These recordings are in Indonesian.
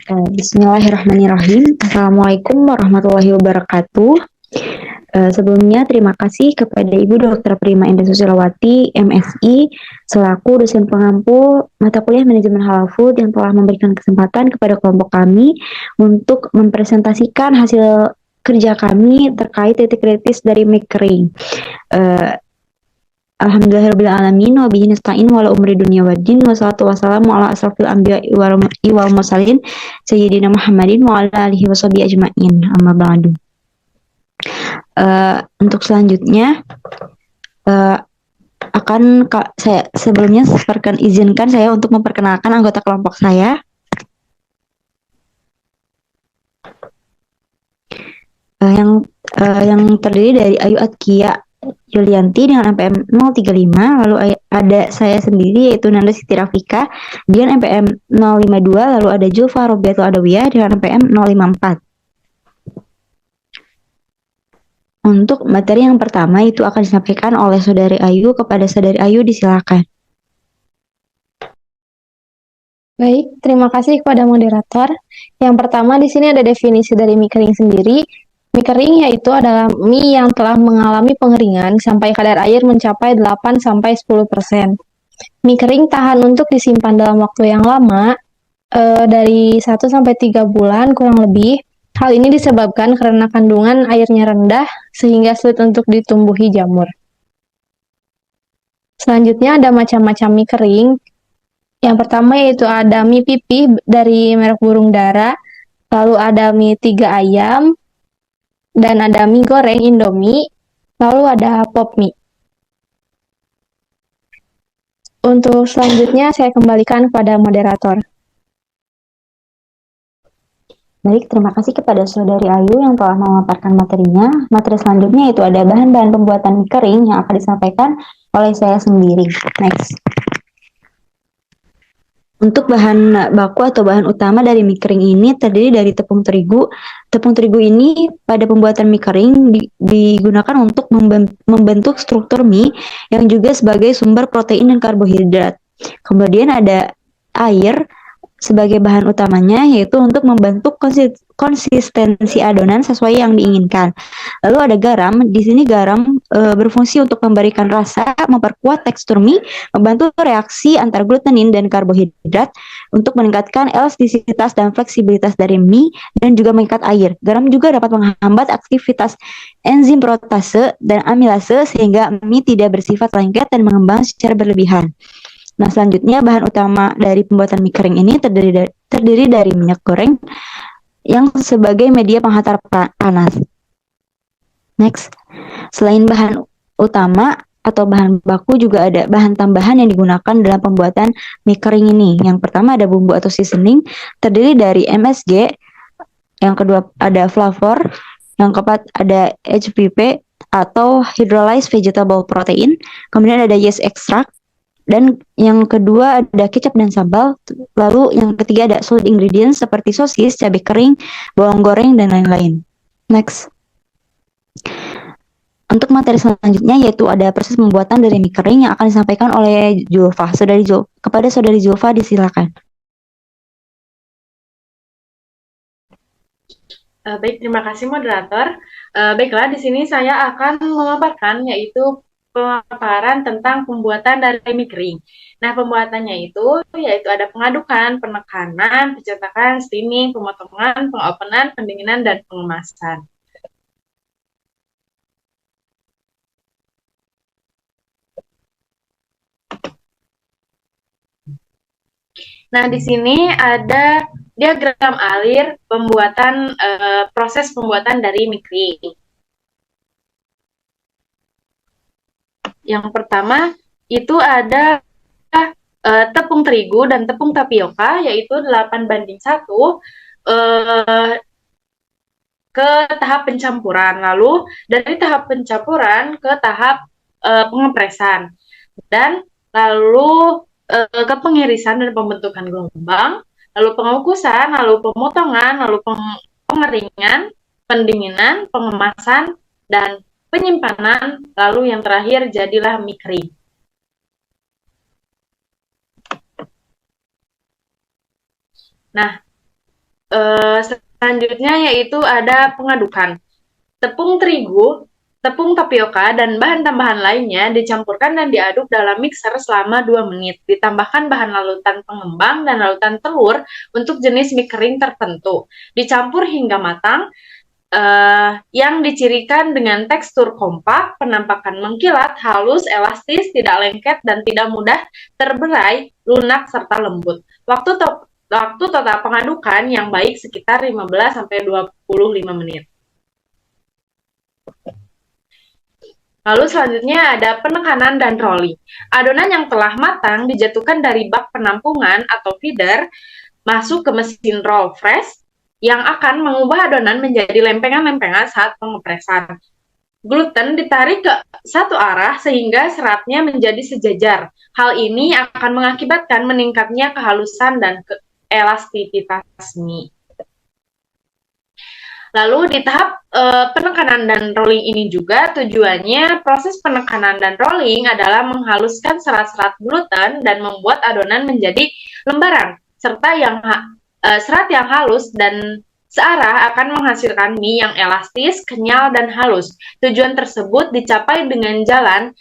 Bismillahirrahmanirrahim. Assalamualaikum warahmatullahi wabarakatuh. Sebelumnya terima kasih kepada Ibu Dr. Prima Indah Susilawati, MSI, selaku dosen pengampu mata kuliah manajemen halal food yang telah memberikan kesempatan kepada kelompok kami untuk mempresentasikan hasil kerja kami terkait titik kritis dari Mikering. Alhamdulillahirrahmanirrahim wa bihi nasta'in wa la umri dunya waddin wa salatu wassalamu ala asrafil anbiya'i wal mursalin sayyidina Muhammadin wa ala alihi wa sahbihi ajma'in amma ba'du. Untuk selanjutnya saya sebelumnya izinkan saya untuk memperkenalkan anggota kelompok saya. Yang terdiri dari Ayu Atkia Yulianti dengan MPM 035, lalu ada saya sendiri yaitu Nanda Siti Rafika dengan MPM 052, lalu ada Julfa Robiatul Adawiyah dengan MPM 054. Untuk materi yang pertama itu akan disampaikan oleh Saudari Ayu. Kepada Saudari Ayu disilakan. Baik, terima kasih kepada moderator. Yang pertama di sini ada definisi dari mie kering sendiri. Mie kering yaitu adalah mie yang telah mengalami pengeringan sampai kadar air mencapai 8-10%. Mie kering tahan untuk disimpan dalam waktu yang lama, dari 1-3 bulan kurang lebih. Hal ini disebabkan karena kandungan airnya rendah sehingga sulit untuk ditumbuhi jamur. Selanjutnya ada macam-macam mie kering. Yang pertama yaitu ada mie pipih dari merek Burung Dara, lalu ada mie 3 ayam, dan ada mie goreng Indomie, lalu ada pop mie. Untuk selanjutnya saya kembalikan kepada moderator. Baik, terima kasih kepada Saudari Ayu yang telah memaparkan materinya. Materi selanjutnya itu ada bahan-bahan pembuatan mie kering yang akan disampaikan oleh saya sendiri. Next. Untuk bahan baku atau bahan utama dari mie kering ini terdiri dari tepung terigu. Tepung terigu ini pada pembuatan mie kering digunakan untuk membentuk struktur mie yang juga sebagai sumber protein dan karbohidrat. Kemudian ada air sebagai bahan utamanya, yaitu untuk membentuk konsistensi adonan sesuai yang diinginkan. Lalu ada garam. Di sini garam berfungsi untuk memberikan rasa, memperkuat tekstur mie, membantu reaksi antar glutenin dan karbohidrat untuk meningkatkan elastisitas dan fleksibilitas dari mie dan juga mengikat air. Garam juga dapat menghambat aktivitas enzim protase dan amilase sehingga mie tidak bersifat lengket dan mengembang secara berlebihan. Nah, selanjutnya bahan utama dari pembuatan mie kering ini terdiri dari minyak goreng yang sebagai media penghantar panas. Next, selain bahan utama atau bahan baku juga ada bahan tambahan yang digunakan dalam pembuatan mie kering ini. Yang pertama ada bumbu atau seasoning, terdiri dari MSG, yang kedua ada flavor, yang keempat ada HPP atau hydrolyzed vegetable protein, kemudian ada yeast extract, dan yang kedua ada kecap dan sambal. Lalu yang ketiga ada solid ingredients seperti sosis, cabai kering, bawang goreng, dan lain-lain. Next. Untuk materi selanjutnya yaitu ada proses pembuatan dari mie kering yang akan disampaikan oleh Julfa. Kepada Saudari Julfa disilakan. Baik, terima kasih moderator. Baiklah, di sini saya akan memaparkan yaitu pemaparan tentang pembuatan dari mie kering. Nah, pembuatannya itu yaitu ada pengadukan, penekanan, pencetakan, steaming, pemotongan, pengopenan, pendinginan, dan pengemasan. Nah, di sini ada diagram alir pembuatan proses pembuatan dari mie kering. Yang pertama itu ada tepung terigu dan tepung tapioka, yaitu 8:1 ke tahap pencampuran. Lalu dari tahap pencampuran ke tahap pengepresan. Dan lalu ke pengirisan dan pembentukan gelombang, lalu pengukusan, lalu pemotongan, lalu pengeringan, pendinginan, pengemasan, dan penyimpanan, lalu yang terakhir jadilah mie kering. Nah, Selanjutnya yaitu ada pengadukan. Tepung terigu, tepung tapioka, dan bahan tambahan lainnya dicampurkan dan diaduk dalam mixer selama 2 menit. Ditambahkan bahan larutan pengembang dan larutan telur untuk jenis mie kering tertentu. Dicampur hingga matang, yang dicirikan dengan tekstur kompak, penampakan mengkilat, halus, elastis, tidak lengket, dan tidak mudah terberai, lunak, serta lembut. Waktu total pengadukan yang baik sekitar 15-25 menit. Lalu selanjutnya ada penekanan dan rolling. Adonan yang telah matang dijatuhkan dari bak penampungan atau feeder masuk ke mesin roll press yang akan mengubah adonan menjadi lempengan-lempengan saat pengepresan. Gluten ditarik ke satu arah sehingga seratnya menjadi sejajar. Hal ini akan mengakibatkan meningkatnya kehalusan dan elastisitas mie. Lalu di tahap penekanan dan rolling ini juga tujuannya proses penekanan dan rolling adalah menghaluskan serat-serat gluten dan membuat adonan menjadi lembaran, serta serat yang halus dan searah akan menghasilkan mie yang elastis, kenyal, dan halus. Tujuan tersebut dicapai dengan jalan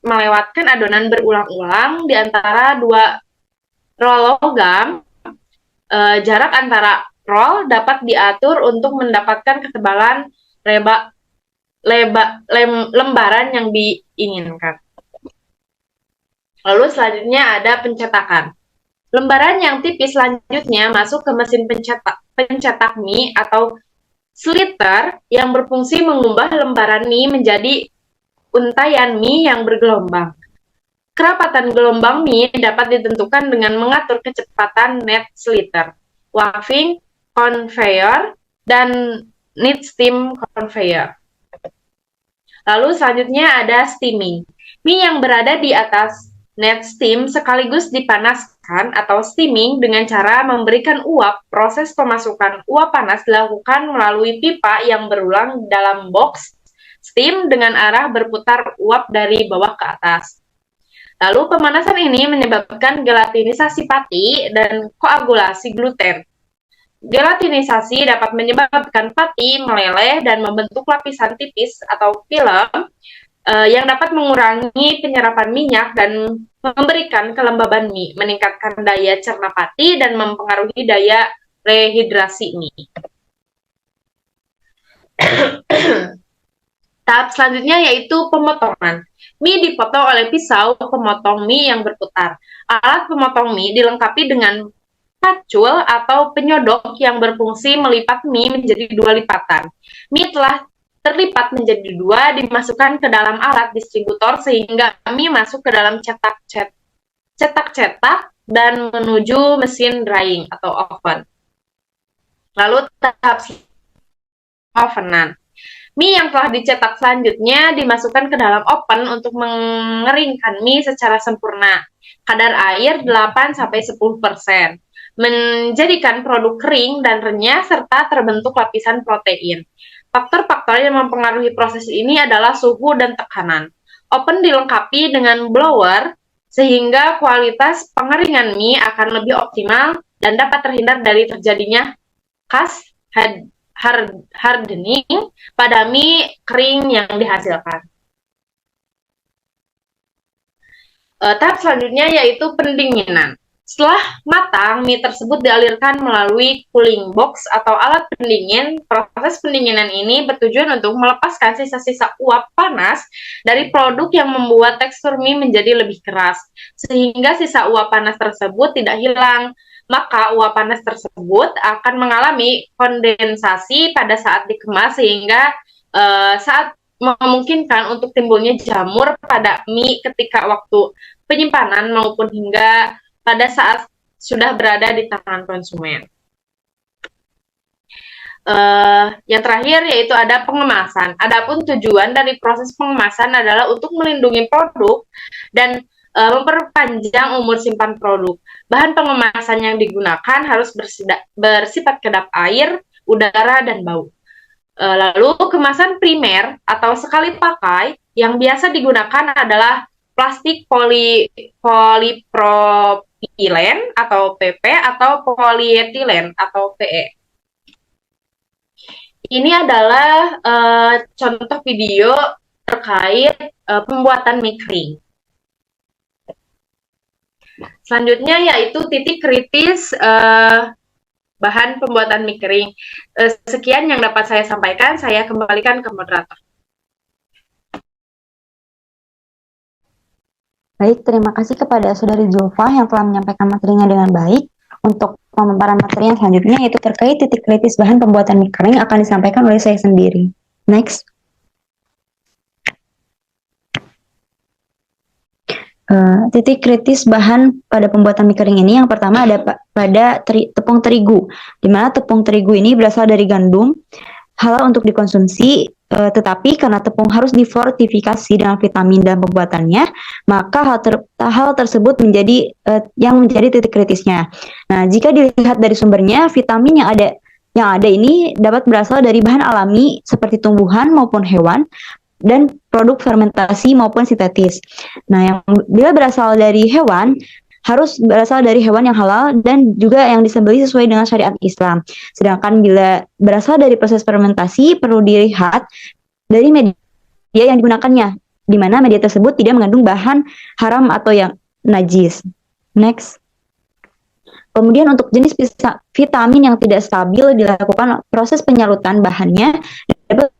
melewatkan adonan berulang-ulang di antara 2 roll logam. Jarak antara roll dapat diatur untuk mendapatkan ketebalan lembaran yang diinginkan. Lalu selanjutnya ada pencetakan. Lembaran yang tipis selanjutnya masuk ke mesin pencetak mie atau sliter yang berfungsi mengubah lembaran mie menjadi untayan mie yang bergelombang. Kerapatan gelombang mie dapat ditentukan dengan mengatur kecepatan net sliter, waving conveyor, dan neat steam conveyor. Lalu selanjutnya ada steaming. Mie yang berada di atas net steam sekaligus dipanaskan atau steaming dengan cara memberikan uap. Proses pemasukan uap panas dilakukan melalui pipa yang berulang dalam box steam dengan arah berputar uap dari bawah ke atas. Lalu pemanasan ini menyebabkan gelatinisasi pati dan koagulasi gluten. Gelatinisasi dapat menyebabkan pati meleleh dan membentuk lapisan tipis atau film yang dapat mengurangi penyerapan minyak dan memberikan kelembaban mie, meningkatkan daya cerna pati dan mempengaruhi daya rehidrasi mie. Tahap selanjutnya yaitu pemotongan. Mie dipotong oleh pisau pemotong mie yang berputar. Alat pemotong mie dilengkapi dengan pacul atau penyodok yang berfungsi melipat mie menjadi 2 lipatan. Mie telah terlipat menjadi 2 dimasukkan ke dalam alat distributor sehingga mie masuk ke dalam cetak-cetak dan menuju mesin drying atau oven. Lalu tahap ovenan. Mie yang telah dicetak selanjutnya dimasukkan ke dalam oven untuk mengeringkan mie secara sempurna. Kadar air 8-10%. Menjadikan produk kering dan renyah serta terbentuk lapisan protein. Faktor-faktor yang mempengaruhi proses ini adalah suhu dan tekanan. Oven dilengkapi dengan blower sehingga kualitas pengeringan mie akan lebih optimal dan dapat terhindar dari terjadinya hardening pada mie kering yang dihasilkan. Tahap selanjutnya yaitu pendinginan. Setelah matang, mie tersebut dialirkan melalui cooling box atau alat pendingin. Proses pendinginan ini bertujuan untuk melepaskan sisa-sisa uap panas dari produk yang membuat tekstur mie menjadi lebih keras, sehingga sisa uap panas tersebut tidak hilang. Maka uap panas tersebut akan mengalami kondensasi pada saat dikemas sehingga saat memungkinkan untuk timbulnya jamur pada mie ketika waktu penyimpanan maupun hingga pada saat sudah berada di tangan konsumen. Yang terakhir yaitu ada pengemasan. Adapun tujuan dari proses pengemasan adalah untuk melindungi produk dan memperpanjang umur simpan produk. Bahan pengemasan yang digunakan harus bersifat kedap air, udara, dan bau. Lalu kemasan primer atau sekali pakai yang biasa digunakan adalah plastik polipropilen atau PP atau polietilen atau PE. Ini adalah contoh video terkait pembuatan mie kering. Selanjutnya yaitu titik kritis bahan pembuatan mie kering. Sekian yang dapat saya sampaikan, saya kembalikan ke moderator. Baik, terima kasih kepada Saudari Zulfa yang telah menyampaikan materinya dengan baik. Untuk pemaparan materi yang selanjutnya yaitu terkait titik kritis bahan pembuatan mie kering akan disampaikan oleh saya sendiri. Next. Titik kritis bahan pada pembuatan mie kering ini yang pertama ada pada tepung terigu, di mana tepung terigu ini berasal dari gandum, halal untuk dikonsumsi, tetapi karena tepung harus difortifikasi dengan vitamin dalam pembuatannya, maka hal tersebut menjadi yang menjadi titik kritisnya. Nah, jika dilihat dari sumbernya, vitamin yang ada ini dapat berasal dari bahan alami seperti tumbuhan maupun hewan, dan produk fermentasi maupun sintetis. Nah, yang bila berasal dari hewan harus berasal dari hewan yang halal dan juga yang disembelih sesuai dengan syariat Islam. Sedangkan bila berasal dari proses fermentasi perlu dilihat dari media yang digunakannya, di mana media tersebut tidak mengandung bahan haram atau yang najis. Next. Kemudian untuk jenis vitamin yang tidak stabil dilakukan proses penyalutan bahannya dapat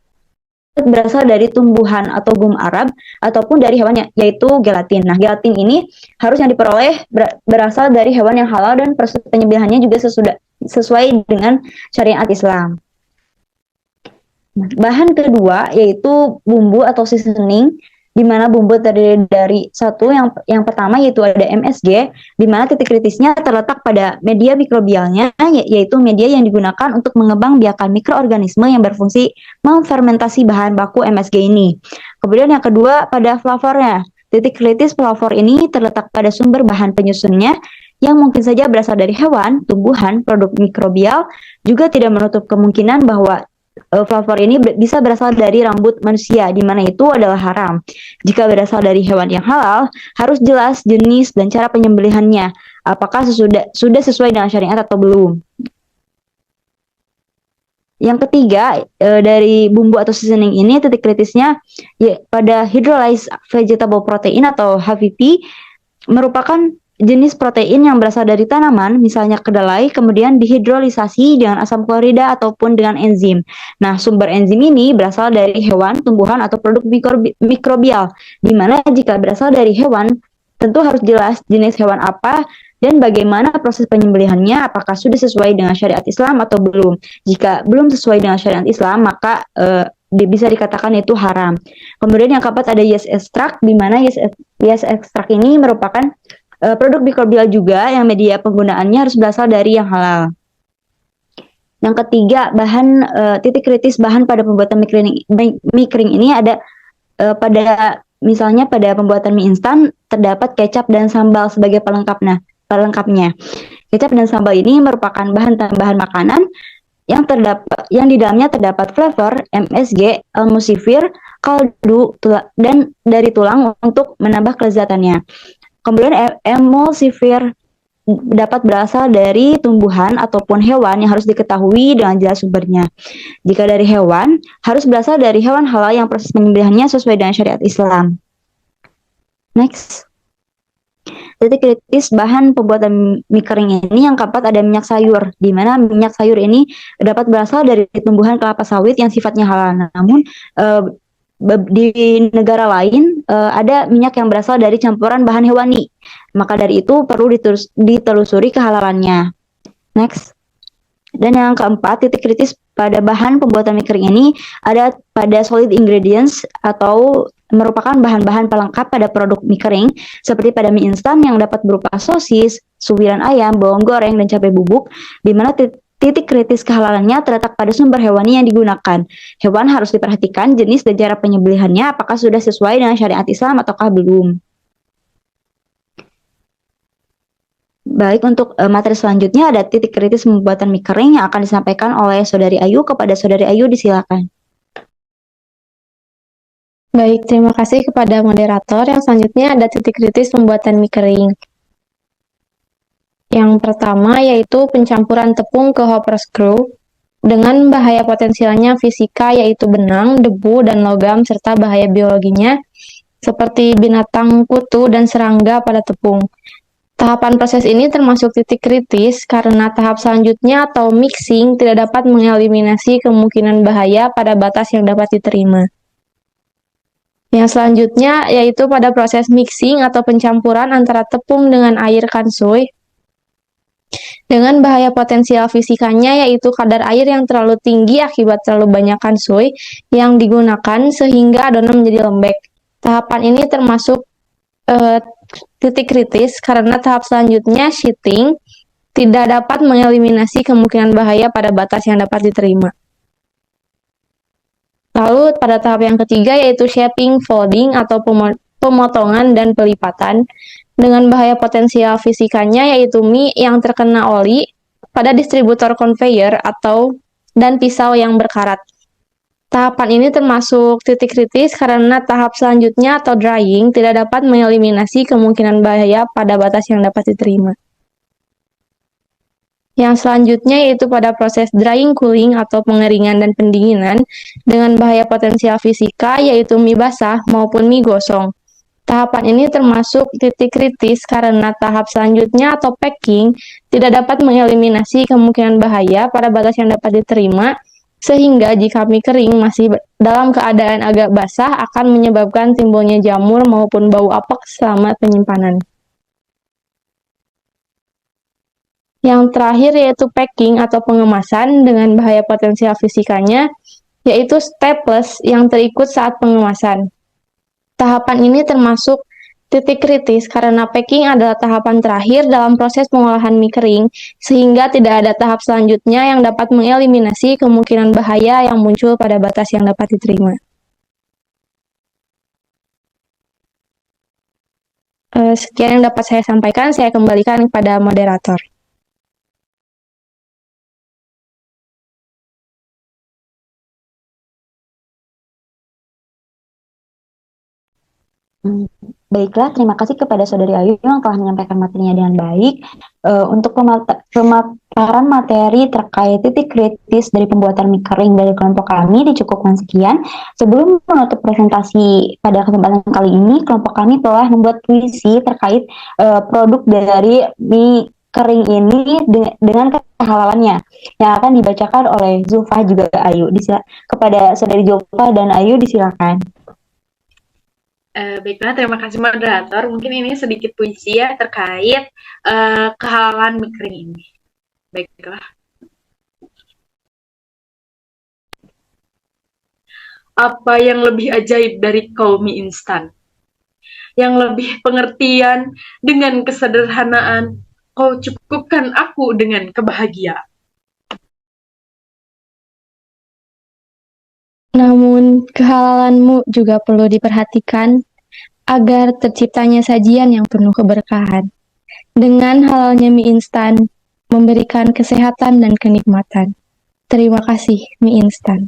berasal dari tumbuhan atau gum Arab ataupun dari hewan yaitu gelatin. Nah, gelatin ini harus yang diperoleh berasal dari hewan yang halal dan proses penyembelihannya juga sesuai dengan syariat Islam. Nah, bahan kedua yaitu bumbu atau seasoning, di mana bumbu terdiri dari yang pertama yaitu ada MSG, di mana titik kritisnya terletak pada media mikrobialnya, yaitu media yang digunakan untuk mengembangbiakan mikroorganisme yang berfungsi memfermentasi bahan baku MSG ini. Kemudian yang kedua pada flavornya, titik kritis flavor ini terletak pada sumber bahan penyusunnya yang mungkin saja berasal dari hewan, tumbuhan, produk mikrobial, juga tidak menutup kemungkinan bahwa flavor ini bisa berasal dari rambut manusia, di mana itu adalah haram. Jika berasal dari hewan yang halal, harus jelas jenis dan cara penyembelihannya. Apakah sudah sesuai dengan syariat atau belum? Yang ketiga, dari bumbu atau seasoning ini titik kritisnya pada hydrolyzed vegetable protein atau HVP, merupakan jenis protein yang berasal dari tanaman, misalnya kedelai, kemudian dihidrolisasi dengan asam klorida ataupun dengan enzim. Nah, sumber enzim ini berasal dari hewan, tumbuhan, atau produk mikrobial, di mana jika berasal dari hewan, tentu harus jelas jenis hewan apa dan bagaimana proses penyembelihannya, apakah sudah sesuai dengan syariat Islam atau belum. Jika belum sesuai dengan syariat Islam, maka bisa dikatakan itu haram. Kemudian yang keempat ada yeast extract, di mana yeast extract ini merupakan produk mikrobial juga yang media penggunaannya harus berasal dari yang halal. Yang ketiga, titik kritis bahan pada pembuatan mie kering ini ada misalnya pada pembuatan mie instan terdapat kecap dan sambal sebagai pelengkapnya. Kecap dan sambal ini merupakan bahan tambahan makanan yang di dalamnya terdapat flavor, MSG, emulsifir, kaldu, dan dari tulang untuk menambah kelezatannya. Kemudian emulsifir dapat berasal dari tumbuhan ataupun hewan yang harus diketahui dengan jelas sumbernya. Jika dari hewan, harus berasal dari hewan halal yang proses penyembelihannya sesuai dengan syariat Islam. Next. Titik kritis bahan pembuatan mie kering ini yang keempat ada minyak sayur, di mana minyak sayur ini dapat berasal dari tumbuhan kelapa sawit yang sifatnya halal. Namun di negara lain ada minyak yang berasal dari campuran bahan hewani. Maka dari itu perlu ditelusuri kehalalannya. Next. Dan yang keempat, titik kritis pada bahan pembuatan mie kering ini ada pada solid ingredients atau merupakan bahan-bahan pelengkap pada produk mie kering seperti pada mie instan yang dapat berupa sosis, suiran ayam, bawang goreng, dan cabai bubuk, di mana titik kritis kehalalannya terletak pada sumber hewani yang digunakan. Hewan harus diperhatikan jenis dan cara penyembelihannya apakah sudah sesuai dengan syariat Islam ataukah belum. Baik, untuk materi selanjutnya ada titik kritis pembuatan mie kering yang akan disampaikan oleh Saudari Ayu. Kepada Saudari Ayu disilakan. Baik, terima kasih kepada moderator. Yang selanjutnya ada titik kritis pembuatan mie kering. Yang pertama yaitu pencampuran tepung ke hopper screw dengan bahaya potensialnya fisika yaitu benang, debu, dan logam serta bahaya biologinya seperti binatang kutu dan serangga pada tepung. Tahapan proses ini termasuk titik kritis karena tahap selanjutnya atau mixing tidak dapat mengeliminasi kemungkinan bahaya pada batas yang dapat diterima. Yang selanjutnya yaitu pada proses mixing atau pencampuran antara tepung dengan air kansui dengan bahaya potensial fisikanya yaitu kadar air yang terlalu tinggi akibat terlalu banyak kansui yang digunakan sehingga adonan menjadi lembek. Tahapan ini termasuk titik kritis karena tahap selanjutnya sheeting tidak dapat mengeliminasi kemungkinan bahaya pada batas yang dapat diterima. Lalu pada tahap yang ketiga yaitu shaping, folding atau pemotongan dan pelipatan dengan bahaya potensial fisikanya yaitu mie yang terkena oli pada distributor conveyor dan pisau yang berkarat. Tahapan ini termasuk titik kritis karena tahap selanjutnya atau drying tidak dapat mengeliminasi kemungkinan bahaya pada batas yang dapat diterima. Yang selanjutnya yaitu pada proses drying cooling atau pengeringan dan pendinginan dengan bahaya potensial fisika yaitu mie basah maupun mie gosong. Tahapan ini termasuk titik kritis karena tahap selanjutnya atau packing tidak dapat mengeliminasi kemungkinan bahaya pada batas yang dapat diterima sehingga jika mie kering masih dalam keadaan agak basah akan menyebabkan timbulnya jamur maupun bau apek selama penyimpanan. Yang terakhir yaitu packing atau pengemasan dengan bahaya potensial fisikanya, yaitu staples yang terikut saat pengemasan. Tahapan ini termasuk titik kritis karena packing adalah tahapan terakhir dalam proses pengolahan mie kering, sehingga tidak ada tahap selanjutnya yang dapat mengeliminasi kemungkinan bahaya yang muncul pada batas yang dapat diterima. Sekian yang dapat saya sampaikan, saya kembalikan kepada moderator. Baiklah, terima kasih kepada Saudari Ayu yang telah menyampaikan materinya dengan baik. Untuk pemaparan materi terkait titik kritis dari pembuatan mie kering dari kelompok kami dicukupkan sekian. Sebelum menutup presentasi pada kesempatan kali ini, kelompok kami telah membuat puisi terkait produk dari mie kering ini dengan kehalalannya yang akan dibacakan oleh Zulfa juga Ayu. Kepada Saudari Zulfa dan Ayu disilakan. Baiklah, terima kasih moderator. Mungkin ini sedikit puisi ya terkait kehalalan mie kering ini. Baiklah. Apa yang lebih ajaib dari kau mie instan? Yang lebih pengertian dengan kesederhanaan, kau cukupkan aku dengan kebahagiaan. Namun, kehalalanmu juga perlu diperhatikan agar terciptanya sajian yang penuh keberkahan. Dengan halalnya mie instan, memberikan kesehatan dan kenikmatan. Terima kasih, mie instan.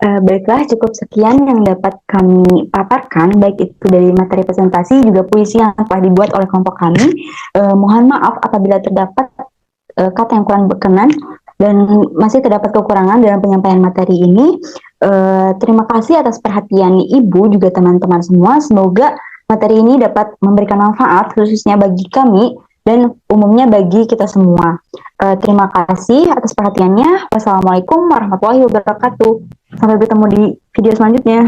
Baiklah, cukup sekian yang dapat kami paparkan, baik itu dari materi presentasi juga puisi yang telah dibuat oleh kelompok kami. Mohon maaf apabila terdapat kata yang kurang berkenan dan masih terdapat kekurangan dalam penyampaian materi ini. Terima kasih atas perhatian Ibu juga teman-teman semua. Semoga materi ini dapat memberikan manfaat khususnya bagi kami dan umumnya bagi kita semua. Terima kasih atas perhatiannya. Wassalamualaikum warahmatullahi wabarakatuh. Sampai bertemu di video selanjutnya.